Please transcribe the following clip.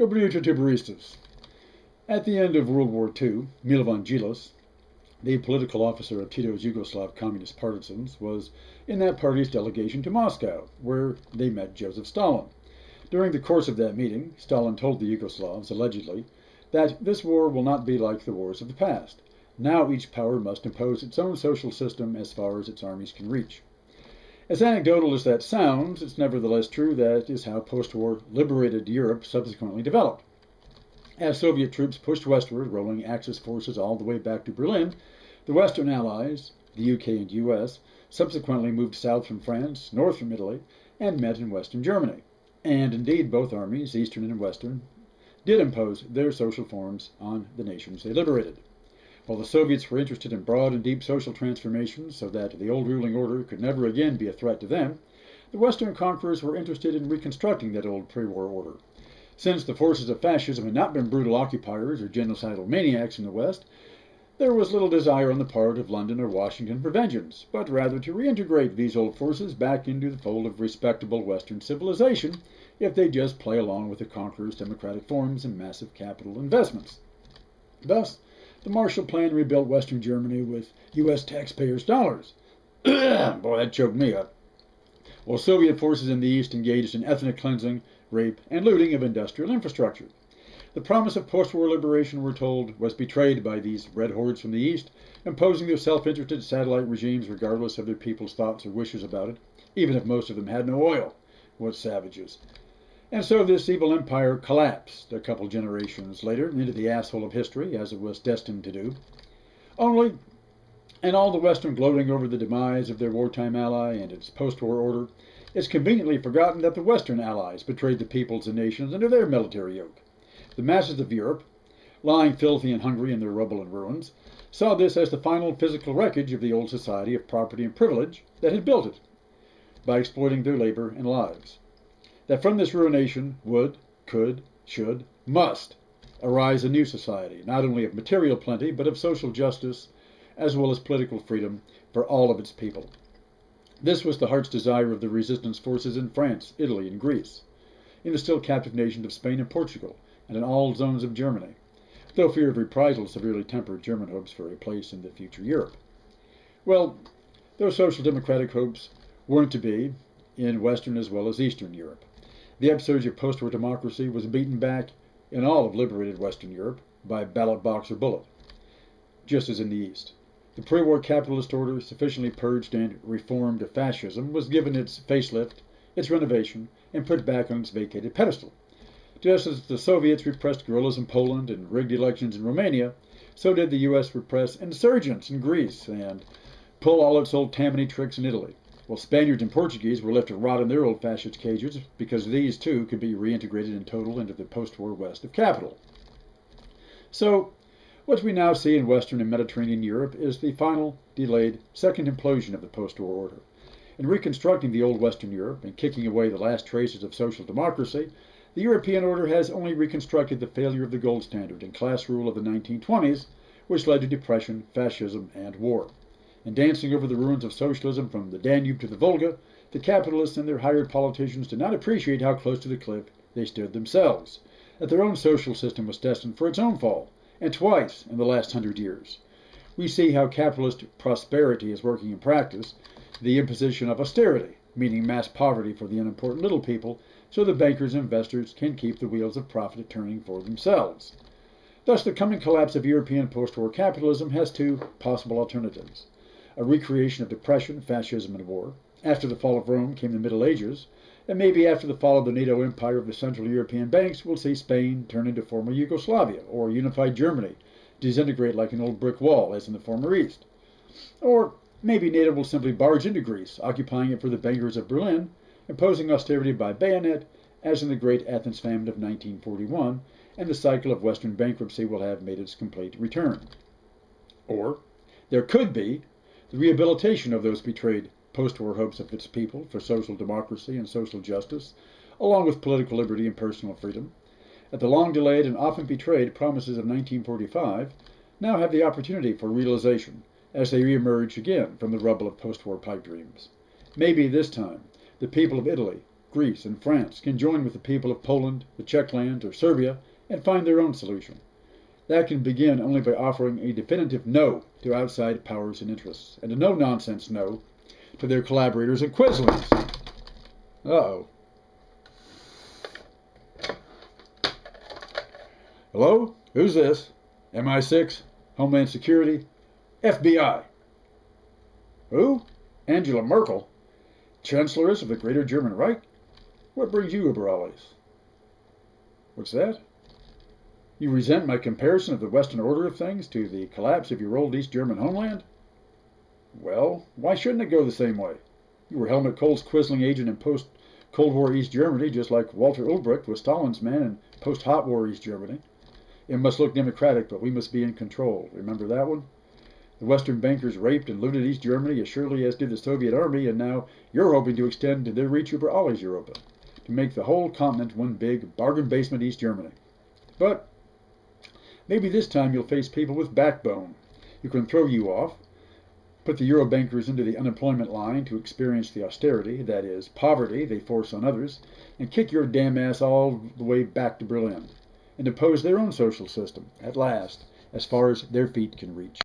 Dobrý Tiberistas. At the end of World War II, Milovan Djilas, the political officer of Tito's Yugoslav communist partisans, was in that party's delegation to Moscow, where they met Joseph Stalin. During the course of that meeting, Stalin told the Yugoslavs, allegedly, that this war will not be like the wars of the past. Now each power must impose its own social system as far as its armies can reach. As anecdotal as that sounds, it's nevertheless true that is how post-war liberated Europe subsequently developed. As Soviet troops pushed westward, rolling Axis forces all the way back to Berlin, the Western Allies, the UK and US, subsequently moved south from France, north from Italy, and met in Western Germany. And indeed, both armies, Eastern and Western, did impose their social forms on the nations they liberated. While the Soviets were interested in broad and deep social transformations so that the old ruling order could never again be a threat to them, the Western conquerors were interested in reconstructing that old pre-war order. Since the forces of fascism had not been brutal occupiers or genocidal maniacs in the West, there was little desire on the part of London or Washington for vengeance, but rather to reintegrate these old forces back into the fold of respectable Western civilization if they just play along with the conquerors' democratic forms and massive capital investments. Thus, the Marshall Plan rebuilt Western Germany with U.S. taxpayers' dollars. Boy, that choked me up. While Soviet forces in the East engaged in ethnic cleansing, rape, and looting of industrial infrastructure. The promise of post-war liberation, we're told, was betrayed by these red hordes from the East, imposing their self-interested satellite regimes regardless of their people's thoughts or wishes about it, even if most of them had no oil. What savages. And so this evil empire collapsed a couple generations later into the asshole of history, as it was destined to do. Only, and all the Western gloating over the demise of their wartime ally and its post-war order, it's conveniently forgotten that the Western allies betrayed the peoples and nations under their military yoke. The masses of Europe, lying filthy and hungry in their rubble and ruins, saw this as the final physical wreckage of the old society of property and privilege that had built it, by exploiting their labor and lives. That from this ruination would, could, should, must arise a new society, not only of material plenty, but of social justice, as well as political freedom for all of its people. This was the heart's desire of the resistance forces in France, Italy, and Greece, in the still captive nations of Spain and Portugal, and in all zones of Germany, though fear of reprisal severely tempered German hopes for a place in the future Europe. Well, those social democratic hopes weren't to be in Western as well as Eastern Europe. The upsurge of post-war democracy was beaten back in all of liberated Western Europe by ballot box or bullet, just as in the East. The pre-war capitalist order, sufficiently purged and reformed of fascism, was given its facelift, its renovation, and put back on its vacated pedestal. Just as the Soviets repressed guerrillas in Poland and rigged elections in Romania, so did the U.S. repress insurgents in Greece and pull all its old Tammany tricks in Italy, while Spaniards and Portuguese were left to rot in their old fascist cages because these too could be reintegrated in total into the post-war West of capital. So, what we now see in Western and Mediterranean Europe is the final, delayed, second implosion of the post-war order. In reconstructing the old Western Europe and kicking away the last traces of social democracy, the European order has only reconstructed the failure of the gold standard and class rule of the 1920s, which led to depression, fascism, and war. In dancing over the ruins of socialism from the Danube to the Volga, the capitalists and their hired politicians did not appreciate how close to the cliff they stood themselves, that their own social system was destined for its own fall, and twice in the last 100 years. We see how capitalist prosperity is working in practice, the imposition of austerity, meaning mass poverty for the unimportant little people, so the bankers and investors can keep the wheels of profit turning for themselves. Thus, the coming collapse of European post-war capitalism has two possible alternatives. A recreation of depression, fascism, and war. After the fall of Rome came the Middle Ages, and maybe after the fall of the NATO empire of the Central European banks, we'll see Spain turn into former Yugoslavia, or unified Germany disintegrate like an old brick wall, as in the former East. Or maybe NATO will simply barge into Greece, occupying it for the bankers of Berlin, imposing austerity by bayonet, as in the great Athens famine of 1941, and the cycle of Western bankruptcy will have made its complete return. Or there could be the rehabilitation of those betrayed post-war hopes of its people for social democracy and social justice, along with political liberty and personal freedom, that the long-delayed and often betrayed promises of 1945 now have the opportunity for realization as they re-emerge again from the rubble of post-war pipe dreams. Maybe this time, the people of Italy, Greece, and France can join with the people of Poland, the Czechland, or Serbia and find their own solution. That can begin only by offering a definitive no to outside powers and interests, and a no-nonsense no to their collaborators and quislings. Uh-oh. Hello? Who's this? MI6? Homeland Security? FBI? Who? Angela Merkel? Chancelloress of the Greater German Reich? What brings you over always? What's that? You resent my comparison of the Western order of things to the collapse of your old East German homeland? Well, why shouldn't it go the same way? You were Helmut Kohl's quisling agent in post-Cold War East Germany, just like Walter Ulbricht was Stalin's man in post-Hot War East Germany. It must look democratic, but we must be in control. Remember that one? The Western bankers raped and looted East Germany as surely as did the Soviet army, and now you're hoping to extend their reach over all East Europa, to make the whole continent one big bargain basement East Germany. But maybe this time you'll face people with backbone who can throw you off, put the Eurobankers into the unemployment line to experience the austerity, that is, poverty, they force on others, and kick your damn ass all the way back to Berlin, and impose their own social system, at last, as far as their feet can reach.